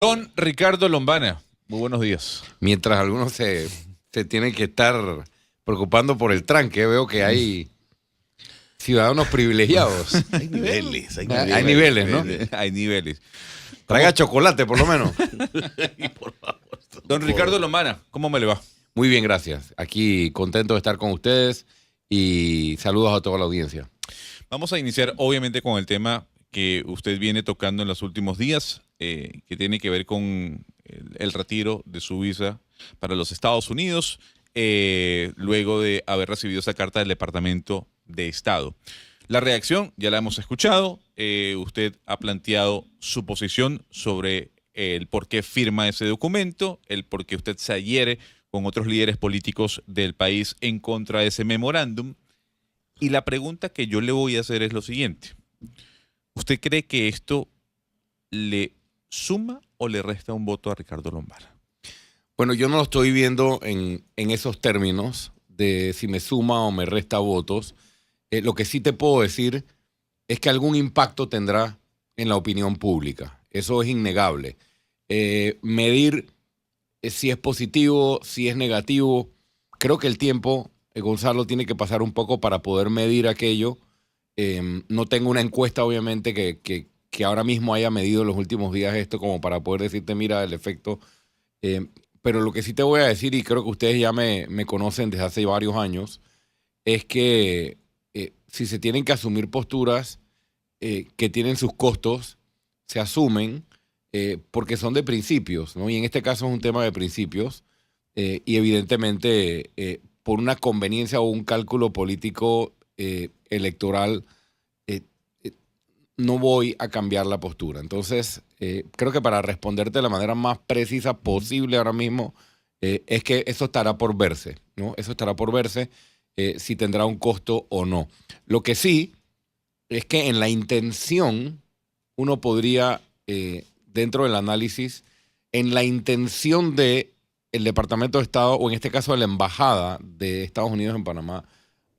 Don Ricardo Lombana, muy buenos días. Mientras algunos se tienen que estar preocupando por el tranque, veo que hay ciudadanos privilegiados. Hay niveles, Hay niveles, ¿no? Hay niveles. Traiga chocolate, por lo menos. Por favor, Don Ricardo Lombana, ¿cómo me le va? Muy bien, gracias. Aquí contento de estar con ustedes y saludos a toda la audiencia. Vamos a iniciar obviamente con el tema que usted viene tocando en los últimos días, que tiene que ver con el retiro de su visa para los Estados Unidos, luego de haber recibido esa carta del Departamento de Estado. La reacción ya la hemos escuchado. Usted ha planteado su posición sobre el por qué firma ese documento, el por qué usted se adhiere con otros líderes políticos del país en contra de ese memorándum. Y la pregunta que yo le voy a hacer es lo siguiente. ¿Usted cree que esto le suma o le resta un voto a Ricardo Lombana? Bueno, yo no lo estoy viendo en esos términos de si me suma o me resta votos. Lo que sí te puedo decir es que algún impacto tendrá en la opinión pública. Eso es innegable. Medir si es positivo, si es negativo. Creo que el tiempo, Gonzalo, tiene que pasar un poco para poder medir aquello. No tengo una encuesta, obviamente, que ahora mismo haya medido en los últimos días esto como para poder decirte, mira, el efecto. Pero lo que sí te voy a decir, y creo que ustedes ya me conocen desde hace varios años, es que si se tienen que asumir posturas que tienen sus costos, se asumen porque son de principios, ¿no? Y en este caso es un tema de principios y evidentemente por una conveniencia o un cálculo político electoral no voy a cambiar la postura. Entonces, creo que para responderte de la manera más precisa posible ahora mismo, es que eso estará por verse, ¿no? Eso estará por verse si tendrá un costo o no. Lo que sí es que en la intención uno podría, dentro del análisis, en la intención del Departamento de Estado, o en este caso de la Embajada de Estados Unidos en Panamá,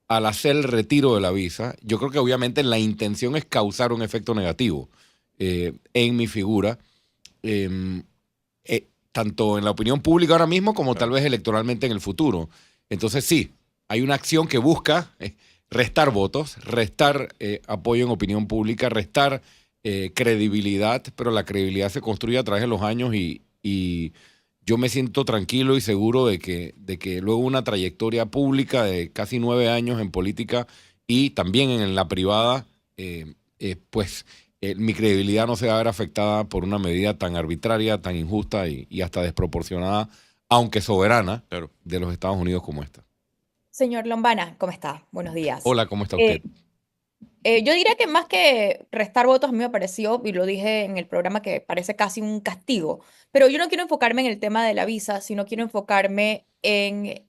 al hacer el retiro de la visa, yo creo que obviamente la intención es causar un efecto negativo en mi figura, tanto en la opinión pública ahora mismo como tal vez electoralmente en el futuro. Entonces sí, hay una acción que busca restar votos, restar apoyo en opinión pública, restar credibilidad, pero la credibilidad se construye a través de los años y yo me siento tranquilo y seguro de que luego una trayectoria pública de casi 9 años en política y también en la privada, mi credibilidad no se va a ver afectada por una medida tan arbitraria, tan injusta y hasta desproporcionada, aunque soberana, Claro. de los Estados Unidos como esta. Señor Lombana, ¿cómo está? Buenos días. Hola, ¿cómo está usted? Yo diría que más que restar votos, a mí me pareció, y lo dije en el programa, que parece casi un castigo. Pero yo no quiero enfocarme en el tema de la visa, sino quiero enfocarme en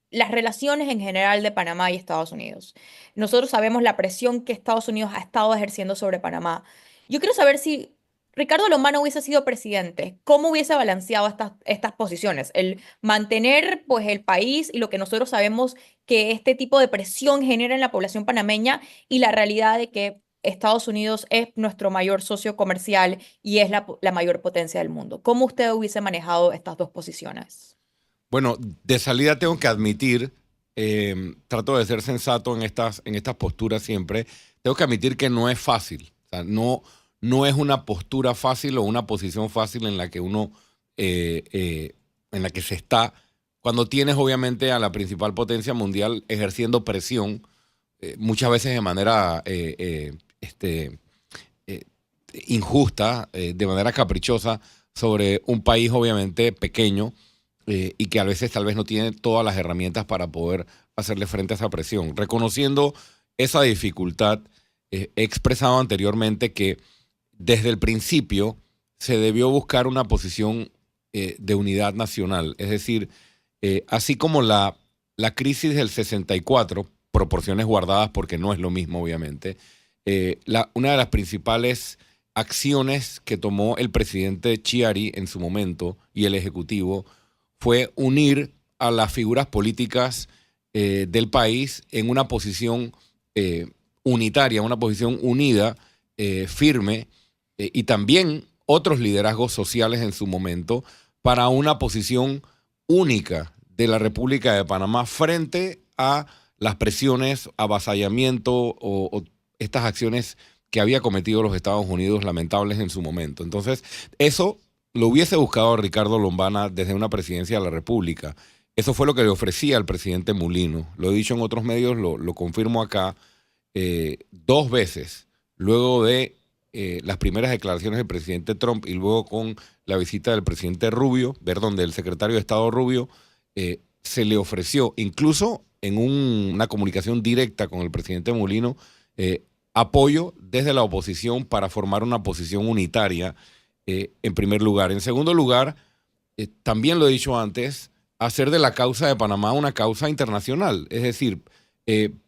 las relaciones en general de Panamá y Estados Unidos. Nosotros sabemos la presión que Estados Unidos ha estado ejerciendo sobre Panamá. Yo quiero saber si Ricardo Lombana hubiese sido presidente, ¿cómo hubiese balanceado estas posiciones? El mantener pues el país y lo que nosotros sabemos que este tipo de presión genera en la población panameña y la realidad de que Estados Unidos es nuestro mayor socio comercial y es la mayor potencia del mundo. ¿Cómo usted hubiese manejado estas dos posiciones? Bueno, de salida tengo que admitir, trato de ser sensato en estas posturas siempre, tengo que admitir que no es fácil. O sea, no es una postura fácil o una posición fácil en la que uno, en la que se está, cuando tienes obviamente a la principal potencia mundial ejerciendo presión, muchas veces de manera injusta, de manera caprichosa, sobre un país obviamente pequeño y que a veces tal vez no tiene todas las herramientas para poder hacerle frente a esa presión. Reconociendo esa dificultad, he expresado anteriormente que desde el principio se debió buscar una posición de unidad nacional. Es decir, así como la crisis del 64, proporciones guardadas porque no es lo mismo obviamente, una de las principales acciones que tomó el presidente Chiari en su momento y el Ejecutivo fue unir a las figuras políticas del país en una posición unitaria, una posición unida, firme, y también, otros liderazgos sociales en su momento para una posición única de la República de Panamá frente a las presiones, avasallamiento o estas acciones que había cometido los Estados Unidos lamentables en su momento. Entonces, eso lo hubiese buscado Ricardo Lombana desde una presidencia de la República. Eso fue lo que le ofrecía al presidente Mulino. Lo he dicho en otros medios, lo confirmo acá, 2 veces, luego de las primeras declaraciones del presidente Trump y luego con la visita del presidente Rubio, perdón, del secretario de Estado Rubio, se le ofreció, incluso en una comunicación directa con el presidente Mulino, apoyo desde la oposición para formar una posición unitaria, en primer lugar. En segundo lugar, también lo he dicho antes, hacer de la causa de Panamá una causa internacional. Es decir,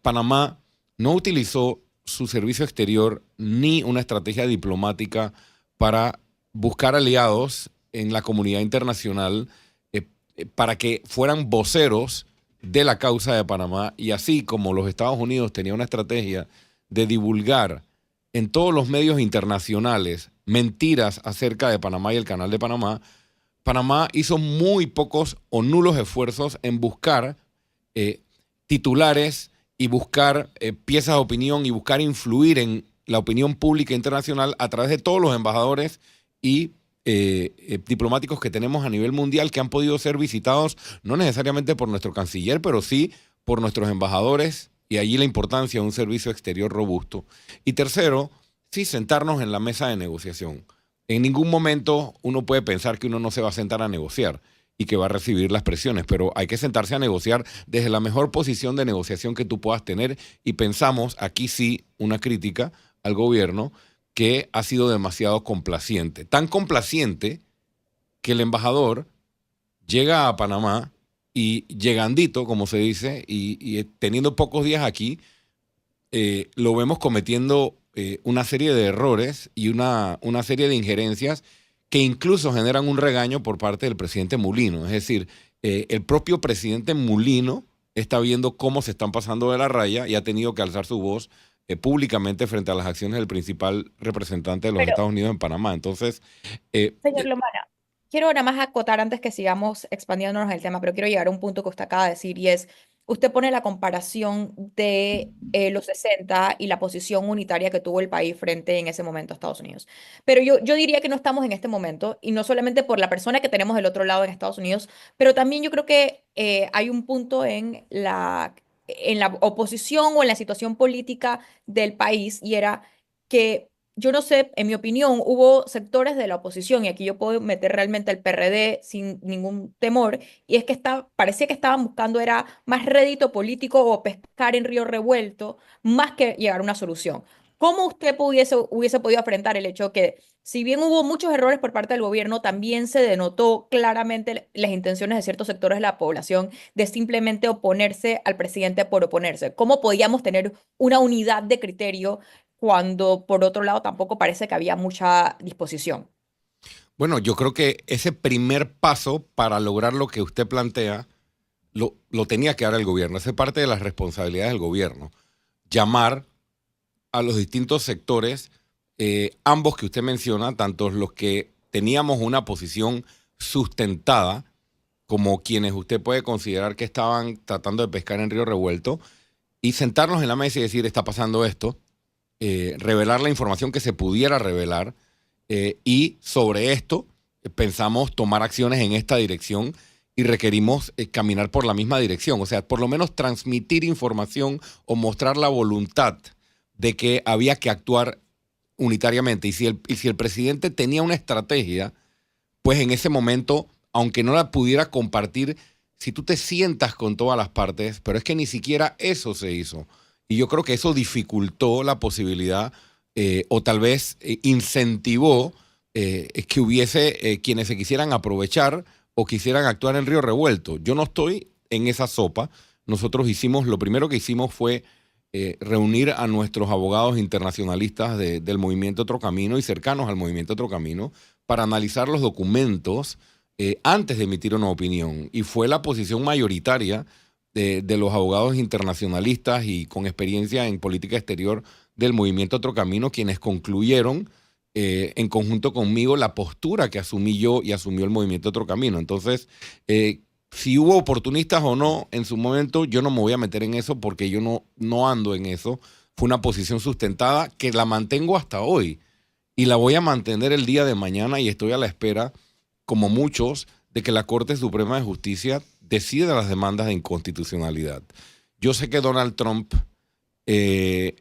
Panamá no utilizó su servicio exterior ni una estrategia diplomática para buscar aliados en la comunidad internacional para que fueran voceros de la causa de Panamá, y así como los Estados Unidos tenían una estrategia de divulgar en todos los medios internacionales mentiras acerca de Panamá y el Canal de Panamá, Panamá hizo muy pocos o nulos esfuerzos en buscar titulares y buscar piezas de opinión y buscar influir en la opinión pública internacional a través de todos los embajadores y diplomáticos que tenemos a nivel mundial, que han podido ser visitados no necesariamente por nuestro canciller, pero sí por nuestros embajadores, y allí la importancia de un servicio exterior robusto. Y tercero, sí sentarnos en la mesa de negociación. En ningún momento uno puede pensar que uno no se va a sentar a negociar y que va a recibir las presiones, pero hay que sentarse a negociar desde la mejor posición de negociación que tú puedas tener, y pensamos, aquí sí, una crítica al gobierno, que ha sido demasiado complaciente. Tan complaciente que el embajador llega a Panamá y llegandito, como se dice, y teniendo pocos días aquí, lo vemos cometiendo una serie de errores y una serie de injerencias que incluso generan un regaño por parte del presidente Mulino. Es decir, el propio presidente Mulino está viendo cómo se están pasando de la raya y ha tenido que alzar su voz públicamente frente a las acciones del principal representante de los Estados Unidos en Panamá. Entonces, Señor Lomana, quiero nada más acotar antes que sigamos expandiéndonos en el tema, pero quiero llegar a un punto que usted acaba de decir, y es, usted pone la comparación de los 60 y la posición unitaria que tuvo el país frente en ese momento a Estados Unidos. Pero yo diría que no estamos en este momento, y no solamente por la persona que tenemos del otro lado en Estados Unidos, pero también yo creo que hay un punto en la oposición o en la situación política del país, y era que yo no sé, en mi opinión, hubo sectores de la oposición, y aquí yo puedo meter realmente al PRD sin ningún temor, y es que parecía que estaban buscando era más rédito político o pescar en río revuelto, más que llegar a una solución. ¿Cómo usted hubiese podido afrontar el hecho que, si bien hubo muchos errores por parte del gobierno, también se denotó claramente las intenciones de ciertos sectores de la población de simplemente oponerse al presidente por oponerse? ¿Cómo podíamos tener una unidad de criterio cuando por otro lado tampoco parece que había mucha disposición? bueno, yo creo que ese primer paso para lograr lo que usted plantea lo tenía que dar el gobierno. Esa es parte de las responsabilidades del gobierno. Llamar a los distintos sectores, ambos que usted menciona, tanto los que teníamos una posición sustentada, como quienes usted puede considerar que estaban tratando de pescar en río revuelto, y sentarnos en la mesa y decir, está pasando esto, revelar la información que se pudiera revelar, y sobre esto pensamos tomar acciones en esta dirección y requerimos caminar por la misma dirección. O sea, por lo menos transmitir información o mostrar la voluntad de que había que actuar unitariamente. Y si el presidente tenía una estrategia, pues en ese momento, aunque no la pudiera compartir, si tú te sientas con todas las partes, pero es que ni siquiera eso se hizo. Y yo creo que eso dificultó la posibilidad, o tal vez incentivó que hubiese quienes se quisieran aprovechar o quisieran actuar en río revuelto. Yo no estoy en esa sopa. Nosotros lo primero que hicimos fue reunir a nuestros abogados internacionalistas del Movimiento Otro Camino y cercanos al Movimiento Otro Camino para analizar los documentos antes de emitir una opinión. Y fue la posición mayoritaria de los abogados internacionalistas y con experiencia en política exterior del Movimiento Otro Camino quienes concluyeron en conjunto conmigo la postura que asumí yo y asumió el movimiento Otro Camino. Entonces, si hubo oportunistas o no en su momento, yo no me voy a meter en eso porque yo no ando en eso. Fue una posición sustentada que la mantengo hasta hoy y la voy a mantener el día de mañana y estoy a la espera, como muchos, de que la Corte Suprema de Justicia decida las demandas de inconstitucionalidad. Yo sé que Donald Trump es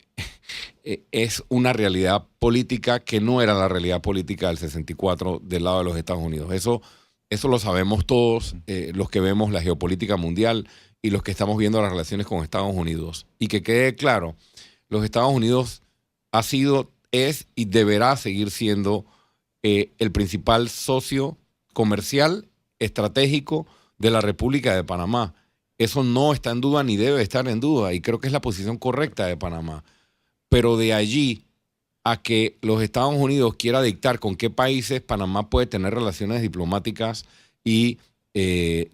una realidad política que no era la realidad política del 64 del lado de los Estados Unidos. Eso lo sabemos todos, los que vemos la geopolítica mundial y los que estamos viendo las relaciones con Estados Unidos. Y que quede claro, los Estados Unidos ha sido, es y deberá seguir siendo el principal socio comercial estratégico de la República de Panamá. Eso no está en duda ni debe estar en duda y creo que es la posición correcta de Panamá. Pero de allí a que los Estados Unidos quiera dictar con qué países Panamá puede tener relaciones diplomáticas y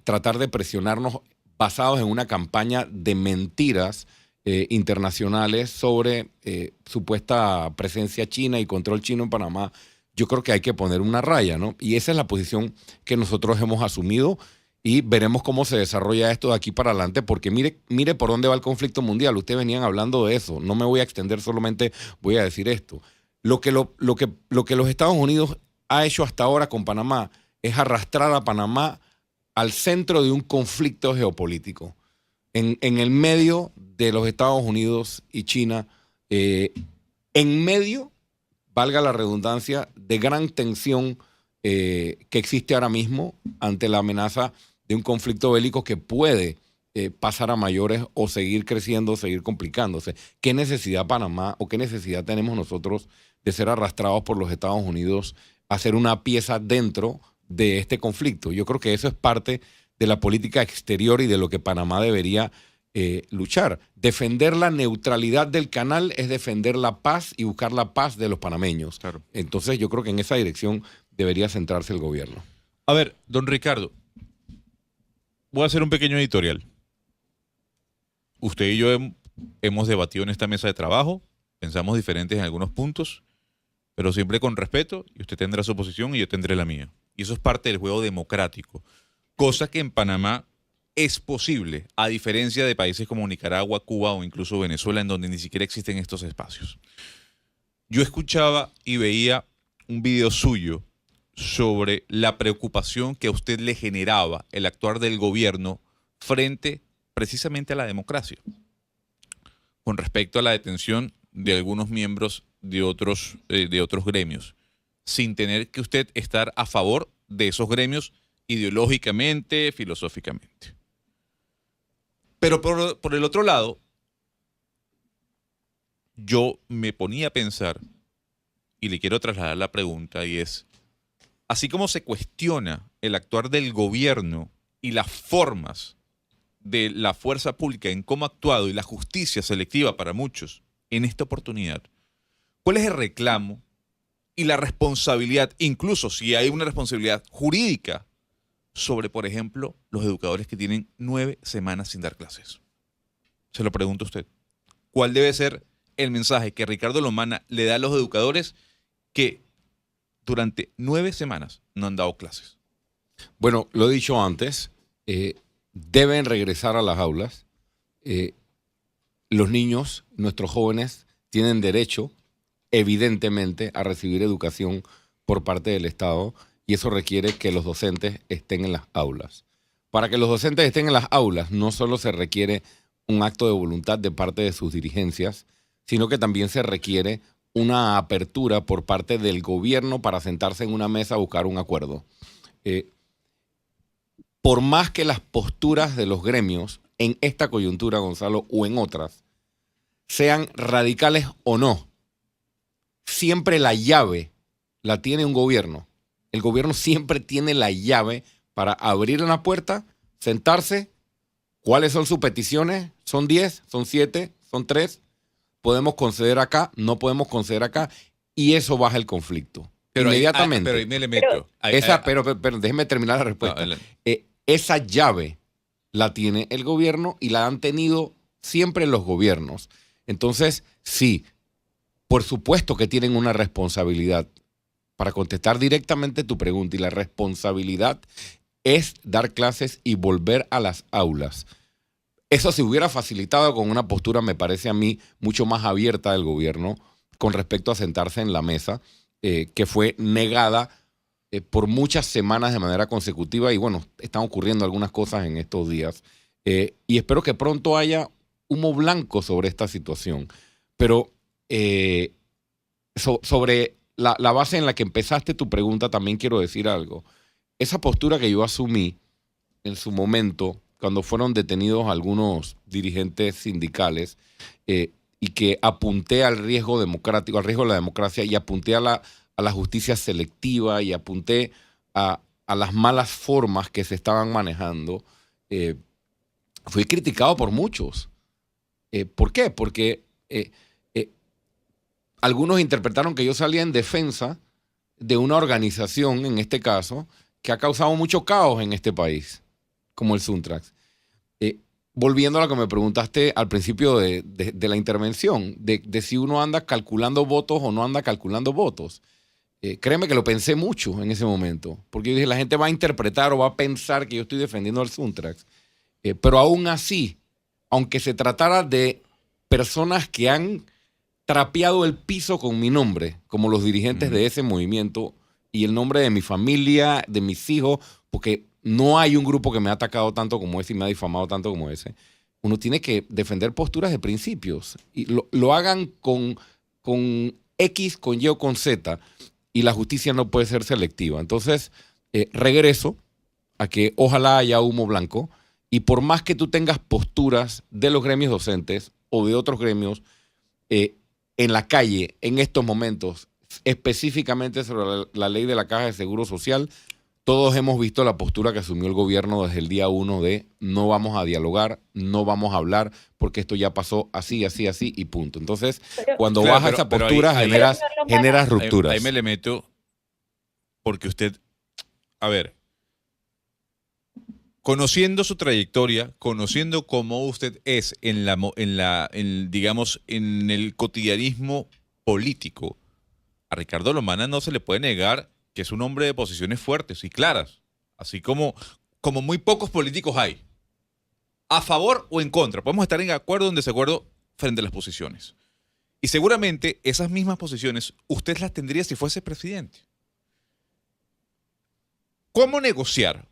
tratar de presionarnos basados en una campaña de mentiras internacionales sobre supuesta presencia china y control chino en Panamá, yo creo que hay que poner una raya, ¿no? Y esa es la posición que nosotros hemos asumido y veremos cómo se desarrolla esto de aquí para adelante, porque mire por dónde va el conflicto mundial. Ustedes venían hablando de eso. No me voy a extender, solamente voy a decir esto. Lo que los Estados Unidos ha hecho hasta ahora con Panamá es arrastrar a Panamá al centro de un conflicto geopolítico. En el medio de los Estados Unidos y China, en medio, valga la redundancia, de gran tensión que existe ahora mismo ante la amenaza de un conflicto bélico que puede pasar a mayores o seguir creciendo, seguir complicándose. ¿Qué necesidad Panamá o qué necesidad tenemos nosotros de ser arrastrados por los Estados Unidos a ser una pieza dentro de este conflicto? Yo creo que eso es parte de la política exterior y de lo que Panamá debería luchar. Defender la neutralidad del canal es defender la paz y buscar la paz de los panameños. Claro. Entonces yo creo que en esa dirección debería centrarse el gobierno. A ver, don Ricardo, voy a hacer un pequeño editorial. Usted y yo hemos debatido en esta mesa de trabajo, pensamos diferentes en algunos puntos, pero siempre con respeto, y usted tendrá su posición y yo tendré la mía. Y eso es parte del juego democrático, cosa que en Panamá es posible, a diferencia de países como Nicaragua, Cuba o incluso Venezuela, en donde ni siquiera existen estos espacios. Yo escuchaba y veía un video suyo sobre la preocupación que a usted le generaba el actuar del gobierno frente precisamente a la democracia, con respecto a la detención de algunos miembros de otros gremios, sin tener que usted estar a favor de esos gremios ideológicamente, filosóficamente. Pero por el otro lado, yo me ponía a pensar, y le quiero trasladar la pregunta, y es, así como se cuestiona el actuar del gobierno y las formas de la fuerza pública en cómo ha actuado y la justicia selectiva para muchos en esta oportunidad, ¿cuál es el reclamo y la responsabilidad, incluso si hay una responsabilidad jurídica, sobre, por ejemplo, los educadores que tienen 9 semanas sin dar clases? Se lo pregunto a usted. ¿Cuál debe ser el mensaje que Ricardo Lomana le da a los educadores que durante 9 semanas no han dado clases? Bueno, lo he dicho antes, deben regresar a las aulas. Los niños, nuestros jóvenes, tienen derecho, evidentemente, a recibir educación por parte del Estado, y eso requiere que los docentes estén en las aulas. Para que los docentes estén en las aulas, no solo se requiere un acto de voluntad de parte de sus dirigencias, sino que también se requiere una apertura por parte del gobierno para sentarse en una mesa a buscar un acuerdo. Por más que las posturas de los gremios en esta coyuntura, Gonzalo, o en otras, sean radicales o no, siempre la llave la tiene un gobierno. El gobierno siempre tiene la llave para abrir una puerta, sentarse. ¿Cuáles son sus peticiones? ¿Son 10? ¿Son 7? ¿Son 3? ¿Podemos conceder acá? ¿No podemos conceder acá? Y eso baja el conflicto. Pero inmediatamente. Pero ahí me le meto. Pero déjeme terminar la respuesta. No, esa llave la tiene el gobierno y la han tenido siempre los gobiernos. Entonces, sí, por supuesto que tienen una responsabilidad para contestar directamente tu pregunta, y la responsabilidad es dar clases y volver a las aulas. Eso se hubiera facilitado con una postura, me parece a mí, mucho más abierta del gobierno con respecto a sentarse en la mesa, que fue negada por muchas semanas de manera consecutiva. Y bueno, están ocurriendo algunas cosas en estos días. Y espero que pronto haya humo blanco sobre esta situación. Pero sobre la base en la que empezaste tu pregunta, también quiero decir algo. Esa postura que yo asumí en su momento, cuando fueron detenidos algunos dirigentes sindicales, y que apunté al riesgo democrático, al riesgo de la democracia, y apunté a la justicia selectiva, y apunté a las malas formas que se estaban manejando, fui criticado por muchos. ¿Por qué? Porque algunos interpretaron que yo salía en defensa de una organización, en este caso, que ha causado mucho caos en este país, como el Suntrax. Volviendo a lo que me preguntaste al principio de la intervención, de si uno anda calculando votos o no anda calculando votos. Créeme que lo pensé mucho en ese momento, porque yo dije, la gente va a interpretar o va a pensar que yo estoy defendiendo al Suntrax. Pero aún así, aunque se tratara de personas que han trapeado el piso con mi nombre, como los dirigentes de ese movimiento, y el nombre de mi familia, de mis hijos, porque no hay un grupo que me ha atacado tanto como ese y me ha difamado tanto como ese, uno tiene que defender posturas de principios. Y lo hagan con X, con Y o con Z, y la justicia no puede ser selectiva. Entonces, regreso a que ojalá haya humo blanco, y por más que tú tengas posturas de los gremios docentes o de otros gremios en la calle en estos momentos, específicamente sobre la ley de la Caja de Seguro Social, todos hemos visto la postura que asumió el gobierno desde el día 1 de no vamos a dialogar, no vamos a hablar, porque esto ya pasó así, así, así y punto. Entonces, cuando Claro, baja esa postura, generas rupturas. Ahí me le meto porque usted, a ver, conociendo su trayectoria, conociendo cómo usted es digamos, en el cotidianismo político, a Ricardo Lomana no se le puede negar que es un hombre de posiciones fuertes y claras, así como muy pocos políticos hay. A favor o en contra. Podemos estar en acuerdo o en desacuerdo frente a las posiciones. Y seguramente esas mismas posiciones usted las tendría si fuese presidente. ¿Cómo negociar?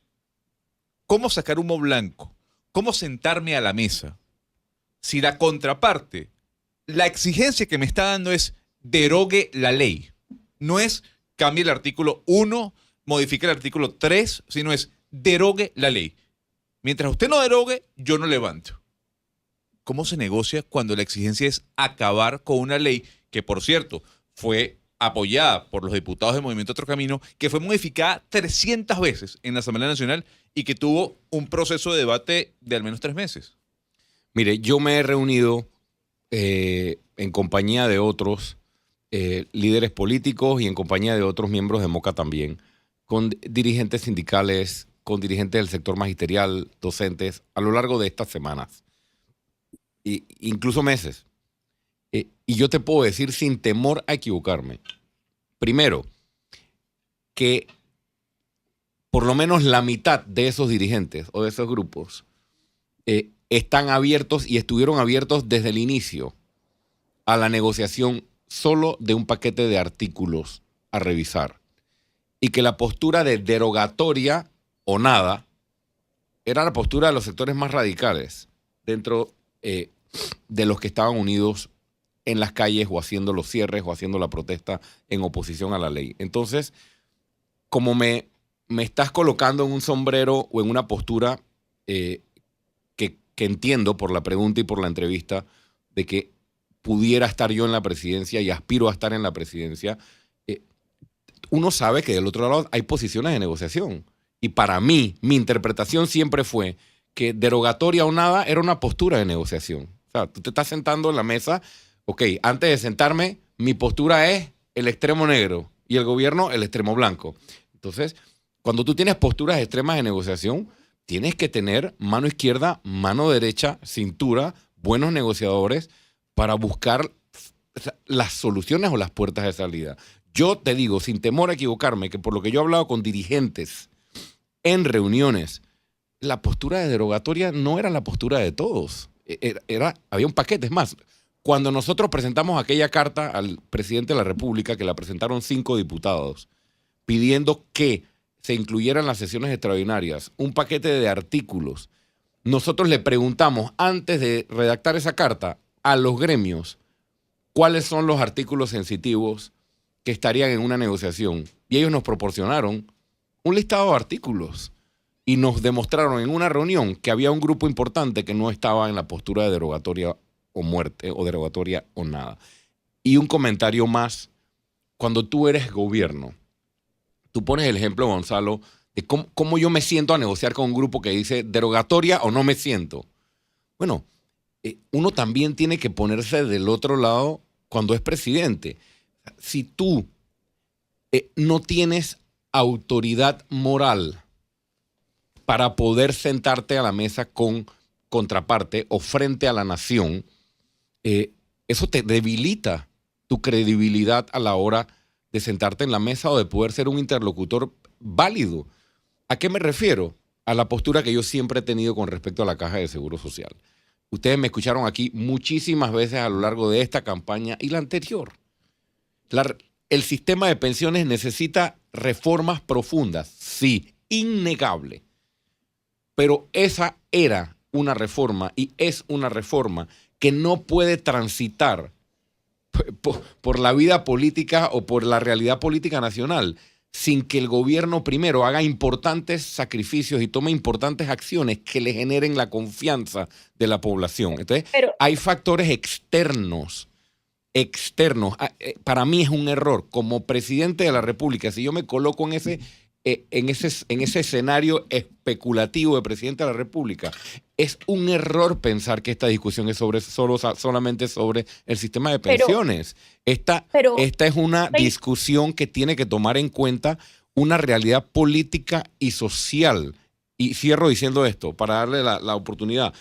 ¿Cómo sacar humo blanco? ¿Cómo sentarme a la mesa? Si la contraparte, la exigencia que me está dando es derogue la ley. No es cambie el artículo 1, modifique el artículo 3, sino es derogue la ley. Mientras usted no derogue, yo no levanto. ¿Cómo se negocia cuando la exigencia es acabar con una ley que, por cierto, fue apoyada por los diputados del Movimiento Otro Camino, que fue modificada 300 veces en la Asamblea Nacional y que tuvo un proceso de debate de al menos 3 meses? Mire, yo me he reunido en compañía de otros líderes políticos y en compañía de otros miembros de MOCA también, con dirigentes sindicales, con dirigentes del sector magisterial, docentes, a lo largo de estas semanas, incluso meses. Y yo te puedo decir sin temor a equivocarme, primero, que por lo menos la mitad de esos dirigentes o de esos grupos están abiertos y estuvieron abiertos desde el inicio a la negociación solo de un paquete de artículos a revisar, y que la postura de derogatoria o nada era la postura de los sectores más radicales dentro de los que estaban unidos en las calles o haciendo los cierres o haciendo la protesta en oposición a la ley. Entonces, como me estás colocando en un sombrero o en una postura que entiendo por la pregunta y por la entrevista de que pudiera estar yo en la presidencia y aspiro a estar en la presidencia, uno sabe que del otro lado hay posiciones de negociación. Y para mí, mi interpretación siempre fue que derogatoria o nada era una postura de negociación. O sea, tú te estás sentando en la mesa, ok, antes de sentarme, mi postura es el extremo negro y el gobierno el extremo blanco. Entonces, cuando tú tienes posturas extremas de negociación, tienes que tener mano izquierda, mano derecha, cintura, buenos negociadores para buscar las soluciones o las puertas de salida. Yo te digo, sin temor a equivocarme, que por lo que yo he hablado con dirigentes en reuniones, la postura de derogatoria no era la postura de todos. Había un paquete. Es más, cuando nosotros presentamos aquella carta al presidente de la República, que la presentaron 5 diputados, pidiendo que se incluyeran las sesiones extraordinarias, un paquete de artículos, nosotros le preguntamos, antes de redactar esa carta, a los gremios, cuáles son los artículos sensitivos que estarían en una negociación. Y ellos nos proporcionaron un listado de artículos y nos demostraron en una reunión que había un grupo importante que no estaba en la postura de derogatoria o muerte, o derogatoria o nada. Y un comentario más: cuando tú eres gobierno, tú pones el ejemplo, Gonzalo, de cómo yo me siento a negociar con un grupo que dice derogatoria o no me siento. Bueno, uno también tiene que ponerse del otro lado cuando es presidente. Si tú no tienes autoridad moral para poder sentarte a la mesa con contraparte o frente a la nación, eso te debilita tu credibilidad a la hora de sentarte en la mesa o de poder ser un interlocutor válido. ¿A qué me refiero? A la postura que yo siempre he tenido con respecto a la Caja de Seguro Social. Ustedes me escucharon aquí muchísimas veces a lo largo de esta campaña y la anterior. El sistema de pensiones necesita reformas profundas, sí, innegable. Pero esa era una reforma y es una reforma que no puede transitar por la vida política o por la realidad política nacional sin que el gobierno primero haga importantes sacrificios y tome importantes acciones que le generen la confianza de la población. Entonces, hay factores externos. Para mí es un error. Como presidente de la República, si yo me coloco en ese escenario especulativo de presidente de la República, es un error pensar que esta discusión es solamente sobre el sistema de pensiones. Esta es una discusión que tiene que tomar en cuenta una realidad política y social. Y cierro diciendo esto, para darle la oportunidad.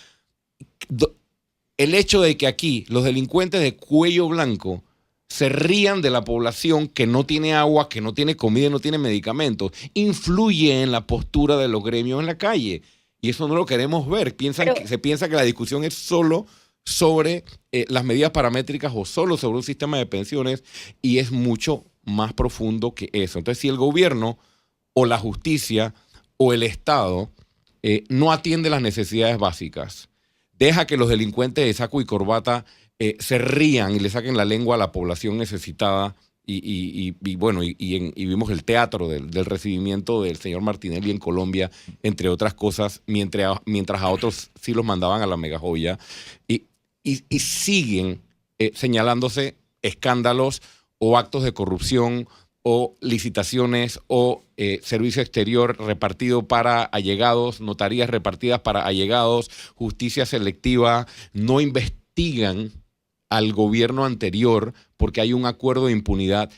El hecho de que aquí los delincuentes de cuello blanco se rían de la población que no tiene agua, que no tiene comida y no tiene medicamentos, influye en la postura de los gremios en la calle. Y eso no lo queremos ver. Se piensa que la discusión es solo sobre las medidas paramétricas o solo sobre un sistema de pensiones, y es mucho más profundo que eso. Entonces, si el gobierno o la justicia o el Estado no atiende las necesidades básicas, deja que los delincuentes de saco y corbata se rían y le saquen la lengua a la población necesitada, y vimos el teatro del recibimiento del señor Martinelli en Colombia, entre otras cosas, mientras a otros sí los mandaban a la megajoya, y siguen señalándose escándalos o actos de corrupción o licitaciones o servicio exterior repartido para allegados, notarías repartidas para allegados, justicia selectiva. No investigan al gobierno anterior porque hay un acuerdo de impunidad.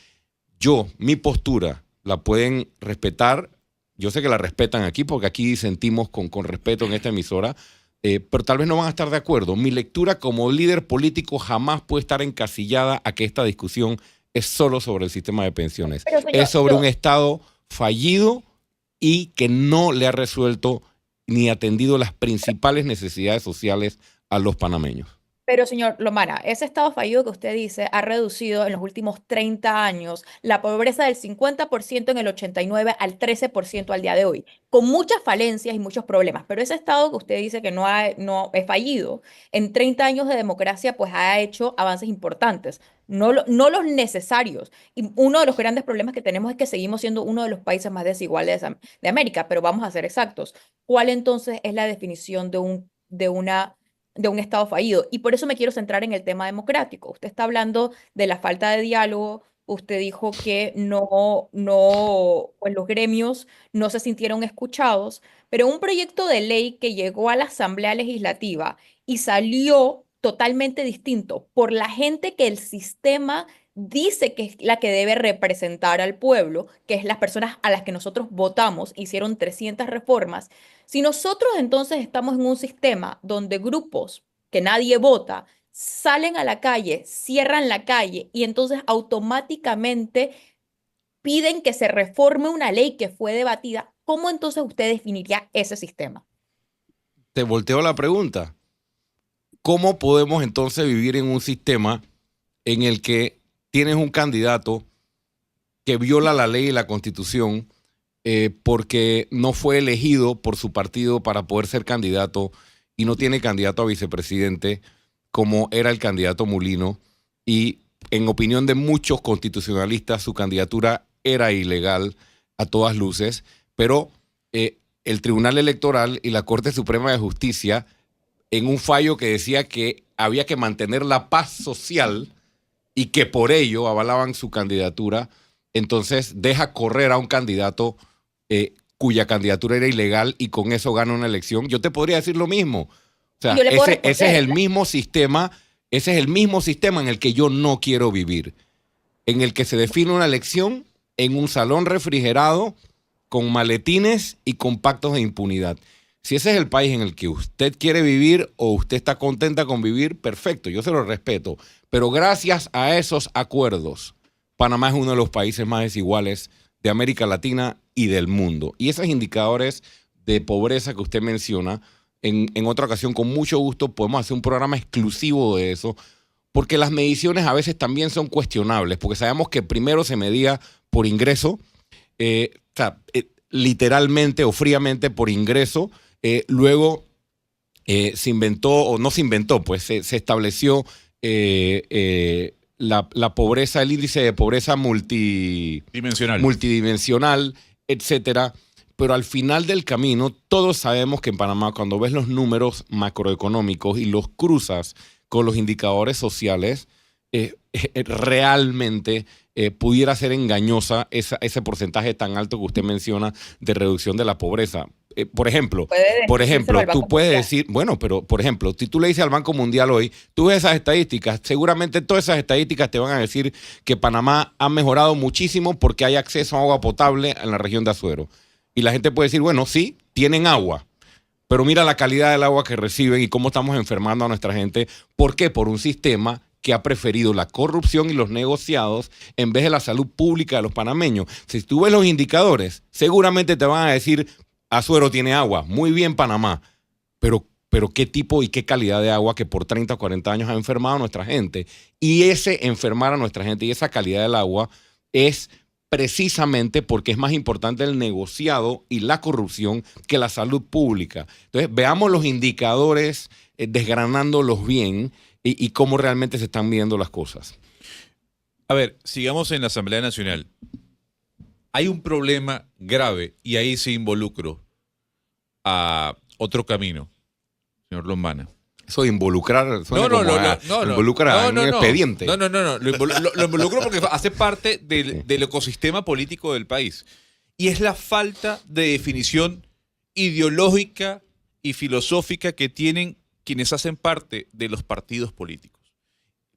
Mi postura la pueden respetar. Yo sé que la respetan aquí porque aquí disentimos con respeto en esta emisora, pero tal vez no van a estar de acuerdo. Mi lectura como líder político jamás puede estar encasillada a que esta discusión es solo sobre el sistema de pensiones. Es sobre un Estado fallido y que no le ha resuelto ni atendido las principales necesidades sociales a los panameños. Pero, señor Lomana, ese estado fallido que usted dice ha reducido en los últimos 30 años la pobreza del 50% en el 89 al 13% al día de hoy, con muchas falencias y muchos problemas. Pero ese estado que usted dice que no es fallido, en 30 años de democracia, pues ha hecho avances importantes, no los necesarios. Y uno de los grandes problemas que tenemos es que seguimos siendo uno de los países más desiguales de América, pero vamos a ser exactos. ¿Cuál entonces es la definición de un Estado fallido? Y por eso me quiero centrar en el tema democrático. Usted está hablando de la falta de diálogo. Usted dijo que pues los gremios no se sintieron escuchados, pero un proyecto de ley que llegó a la Asamblea Legislativa y salió totalmente distinto por la gente que el sistema dice que es la que debe representar al pueblo, que es las personas a las que nosotros votamos, hicieron 300 reformas. Si nosotros entonces estamos en un sistema donde grupos que nadie vota salen a la calle, cierran la calle y entonces automáticamente piden que se reforme una ley que fue debatida, ¿cómo entonces usted definiría ese sistema? Te volteo la pregunta. ¿Cómo podemos entonces vivir en un sistema en el que tienes un candidato que viola la ley y la Constitución porque no fue elegido por su partido para poder ser candidato y no tiene candidato a vicepresidente como era el candidato Mulino? Y en opinión de muchos constitucionalistas, su candidatura era ilegal a todas luces, pero el Tribunal Electoral y la Corte Suprema de Justicia, en un fallo que decía que había que mantener la paz social y que por ello avalaban su candidatura, entonces deja correr a un candidato cuya candidatura era ilegal y con eso gana una elección. Yo te podría decir lo mismo. O sea, Yo le puedo ese es responder. el mismo sistema, ese es el mismo sistema en el que yo no quiero vivir, en el que se define una elección en un salón refrigerado con maletines y con pactos de impunidad. Si ese es el país en el que usted quiere vivir o usted está contenta con vivir, perfecto, yo se lo respeto. Pero gracias a esos acuerdos, Panamá es uno de los países más desiguales de América Latina y del mundo. Y esos indicadores de pobreza que usted menciona, en otra ocasión, con mucho gusto, podemos hacer un programa exclusivo de eso, porque las mediciones a veces también son cuestionables, porque sabemos que primero se medía por ingreso, literalmente o fríamente por ingreso, luego se inventó, o no se inventó, pues se estableció la pobreza, el índice de pobreza multidimensional, etcétera. Pero al final del camino, todos sabemos que en Panamá, cuando ves los números macroeconómicos y los cruzas con los indicadores sociales, realmente pudiera ser engañosa ese porcentaje tan alto que usted menciona de reducción de la pobreza. Por ejemplo, tú puedes decir, bueno, pero por ejemplo, si tú le dices al Banco Mundial hoy, tú ves esas estadísticas, seguramente todas esas estadísticas te van a decir que Panamá ha mejorado muchísimo porque hay acceso a agua potable en la región de Azuero. Y la gente puede decir, bueno, sí, tienen agua, pero mira la calidad del agua que reciben y cómo estamos enfermando a nuestra gente. ¿Por qué? Por un sistema que ha preferido la corrupción y los negociados en vez de la salud pública de los panameños. Si tú ves los indicadores, seguramente te van a decir, Azuero tiene agua, muy bien Panamá, pero qué tipo y qué calidad de agua que por 30 o 40 años ha enfermado a nuestra gente. Y ese enfermar a nuestra gente y esa calidad del agua es precisamente porque es más importante el negociado y la corrupción que la salud pública. Entonces, veamos los indicadores, desgranándolos bien y cómo realmente se están viendo las cosas. A ver, sigamos en la Asamblea Nacional. Hay un problema grave y ahí se involucro a otro camino, señor Lombana. Eso de involucrar, involucra en un expediente. No. Lo involucro porque hace parte del ecosistema político del país. Y es la falta de definición ideológica y filosófica que tienen quienes hacen parte de los partidos políticos.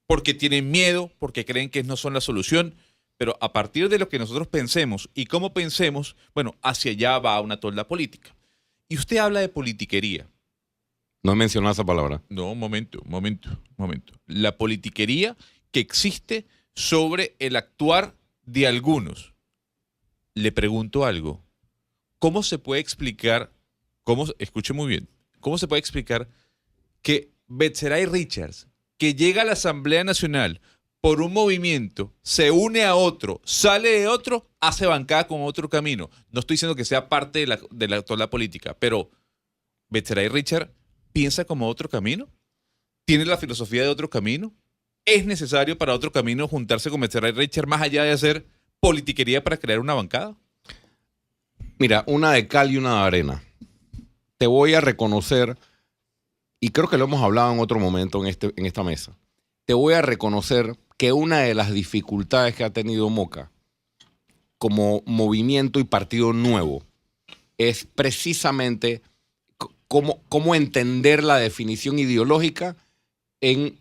Porque tienen miedo, porque creen que no son la solución, pero a partir de lo que nosotros pensemos y cómo pensemos, bueno, hacia allá va una tolda política. Y usted habla de politiquería. No he mencionado esa palabra. No, un momento. La politiquería que existe sobre el actuar de algunos. Le pregunto algo. ¿Cómo se puede explicar, escuche muy bien, cómo se puede explicar que Betzeray Richards, que llega a la Asamblea Nacional por un movimiento, se une a otro, sale de otro, hace bancada con otro camino? No estoy diciendo que sea parte de la actual política, pero Betzeray Richards piensa como otro camino, tiene la filosofía de otro camino. ¿Es necesario para otro camino juntarse con Betzeray Richards más allá de hacer politiquería para crear una bancada? Mira, una de cal y una de arena. Te voy a reconocer, y creo que lo hemos hablado en otro momento en esta mesa, te voy a reconocer que una de las dificultades que ha tenido Moca como movimiento y partido nuevo es precisamente cómo entender la definición ideológica en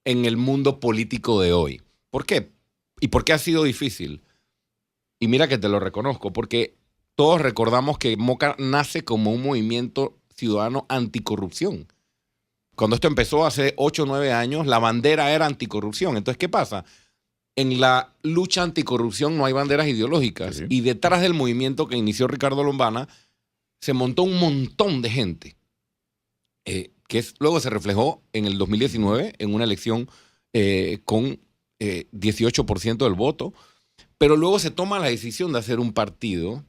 el mundo político de hoy. ¿Por qué? ¿Y por qué ha sido difícil? Y mira que te lo reconozco, porque todos recordamos que Moca nace como un movimiento ciudadano anticorrupción. Cuando esto empezó hace 8 o 9 años, la bandera era anticorrupción. Entonces, ¿qué pasa? en la lucha anticorrupción no hay banderas ideológicas. Sí. Y detrás del movimiento que inició Ricardo Lombana, se montó un montón de gente, luego se reflejó en el 2019 en una elección con 18% del voto, pero luego se toma la decisión de hacer un partido.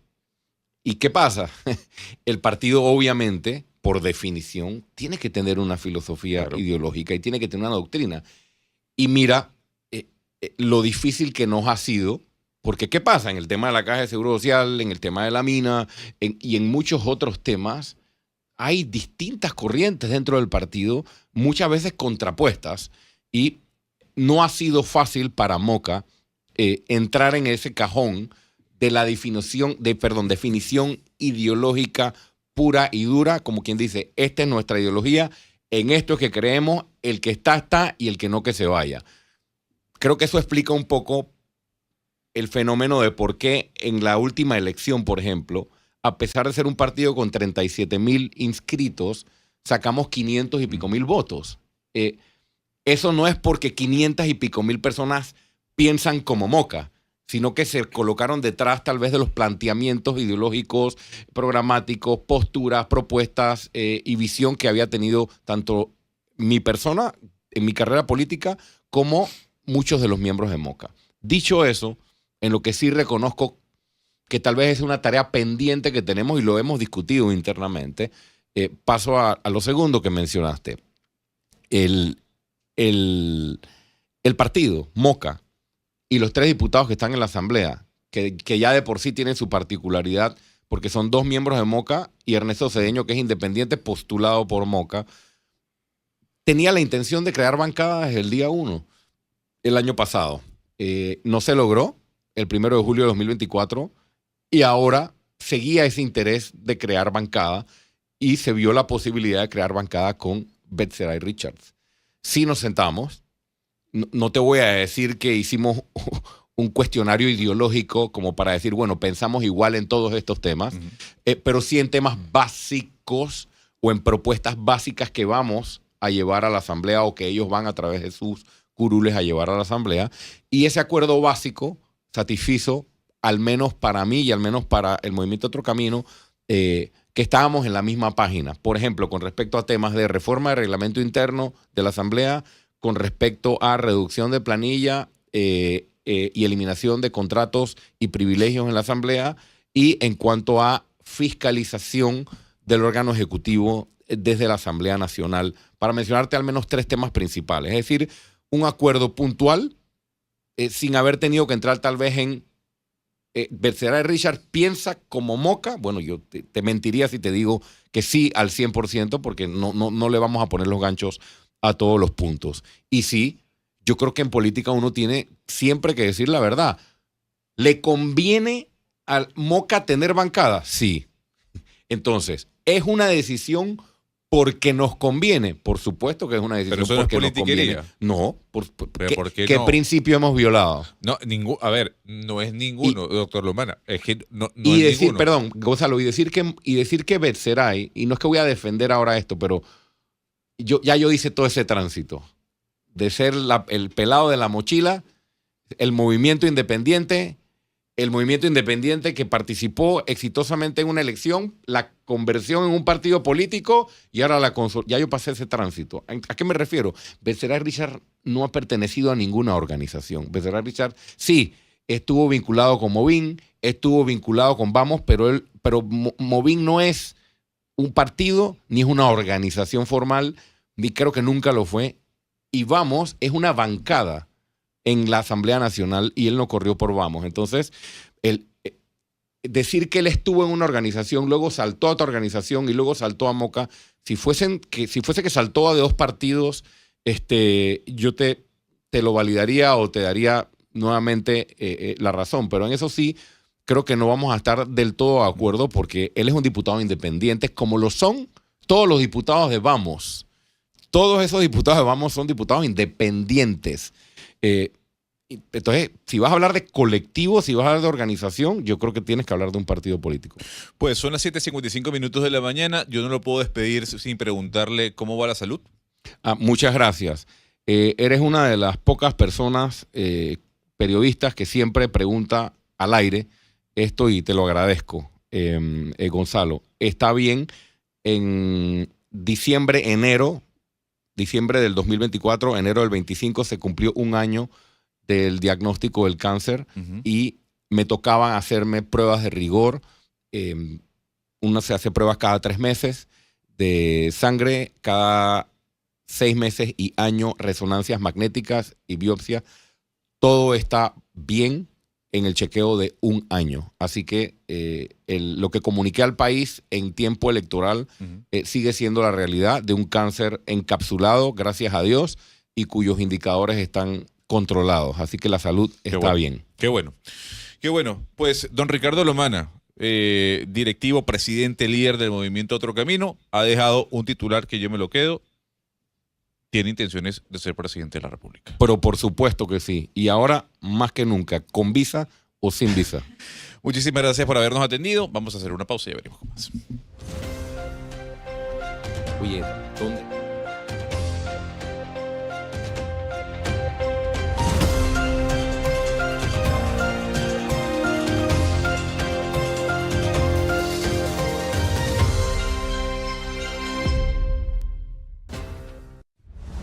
¿Y qué pasa? El partido, obviamente, por definición, tiene que tener una filosofía ideológica y tiene que tener una doctrina. Y mira lo difícil que nos ha sido, porque ¿qué pasa? En el tema de la Caja de Seguro Social, en el tema de la mina y en muchos otros temas, hay distintas corrientes dentro del partido, muchas veces contrapuestas, y no ha sido fácil para Moca entrar en ese cajón de la definición ideológica pura y dura, como quien dice, esta es nuestra ideología, en esto es que creemos, el que está y el que no que se vaya. Creo que eso explica un poco el fenómeno de por qué en la última elección, por ejemplo, a pesar de ser un partido con 37,000 inscritos, sacamos 500 y pico mil votos. Eso no es porque 500 y pico mil personas piensan como Moca, sino que se colocaron detrás tal vez de los planteamientos ideológicos, programáticos, posturas, propuestas y visión que había tenido tanto mi persona en mi carrera política como muchos de los miembros de Moca. Dicho eso, en lo que sí reconozco que tal vez es una tarea pendiente que tenemos y lo hemos discutido internamente, paso a lo segundo que mencionaste. El partido, Moca, y los 3 diputados que están en la Asamblea, que ya de por sí tienen su particularidad, porque son 2 miembros de Moca y Ernesto Cedeño, que es independiente, postulado por Moca, tenía la intención de crear bancada desde el día 1, el año pasado. No se logró el 1 de julio de 2024 y ahora seguía ese interés de crear bancada y se vio la posibilidad de crear bancada con Betseray Richards. Sí nos sentamos. No te voy a decir que hicimos un cuestionario ideológico como para decir, bueno, pensamos igual en todos estos temas, pero sí en temas básicos o en propuestas básicas que vamos a llevar a la Asamblea o que ellos van a través de sus curules a llevar a la Asamblea. Y ese acuerdo básico satisfizo, al menos para mí y al menos para el Movimiento Otro Camino, que estábamos en la misma página. Por ejemplo, con respecto a temas de reforma de reglamento interno de la Asamblea, con respecto a reducción de planilla y eliminación de contratos y privilegios en la Asamblea, y en cuanto a fiscalización del órgano ejecutivo desde la Asamblea Nacional, para mencionarte al menos 3 temas principales. Es decir, un acuerdo puntual, sin haber tenido que entrar tal vez en Betseray Richard piensa como Moca. Bueno, yo te mentiría si te digo que sí al 100%, porque no le vamos a poner los ganchos a todos los puntos. Y sí, yo creo que en política uno tiene siempre que decir la verdad. ¿Le conviene al Moca tener bancada? Sí. Entonces, ¿es una decisión porque nos conviene? Por supuesto que es una decisión Pero eso no es porque nos conviene. politiquería. No. ¿Pero por qué ¿Qué no? principio hemos violado? No, a ver, no es ninguno, doctor Lombana. Es que no Y es decir, ninguno. perdón, Gonzalo, y decir que Betseray, y no es que voy a defender ahora esto, pero yo hice todo ese tránsito de ser el pelado de la mochila, el movimiento independiente que participó exitosamente en una elección, la conversión en un partido político y ahora ya yo pasé ese tránsito. ¿A qué me refiero? Betseray Richard no ha pertenecido a ninguna organización. Betseray Richard sí estuvo vinculado con Movin, estuvo vinculado con Vamos, pero Movin no es un partido ni es una organización formal, ni creo que nunca lo fue. Y Vamos es una bancada en la Asamblea Nacional y él no corrió por Vamos. Entonces, decir que él estuvo en una organización, luego saltó a otra organización y luego saltó a Moca, si fuese que saltó de 2 partidos, yo te lo validaría o te daría nuevamente la razón. Pero en eso sí, creo que no vamos a estar del todo de acuerdo porque él es un diputado independiente, como lo son todos los diputados de Vamos. Todos esos diputados de Vamos son diputados independientes. Entonces, si vas a hablar de colectivo, si vas a hablar de organización, yo creo que tienes que hablar de un partido político. Pues son las 7:55 minutos de la mañana. Yo no lo puedo despedir sin preguntarle cómo va la salud. Muchas gracias. Eres una de las pocas personas periodistas que siempre pregunta al aire esto y te lo agradezco, Gonzalo. Está bien, en diciembre del 2024, enero del 25, se cumplió un año del diagnóstico del cáncer y me tocaban hacerme pruebas de rigor. Uno se hace pruebas cada 3 meses de sangre, cada 6 meses y año, resonancias magnéticas y biopsia. Todo está bien en el chequeo de un año. Así que lo que comuniqué al país en tiempo electoral sigue siendo la realidad de un cáncer encapsulado, gracias a Dios, y cuyos indicadores están controlados. Así que la salud está bien. Qué bueno. Qué bueno. Pues, don Ricardo Lomana, directivo, presidente, líder del movimiento Otro Camino, ha dejado un titular que yo me lo quedo. Tiene intenciones de ser presidente de la República. Pero por supuesto que sí. Y ahora, más que nunca, con visa o sin visa. Muchísimas gracias por habernos atendido. Vamos a hacer una pausa y ya veremos cómo más. Oye, ¿dónde?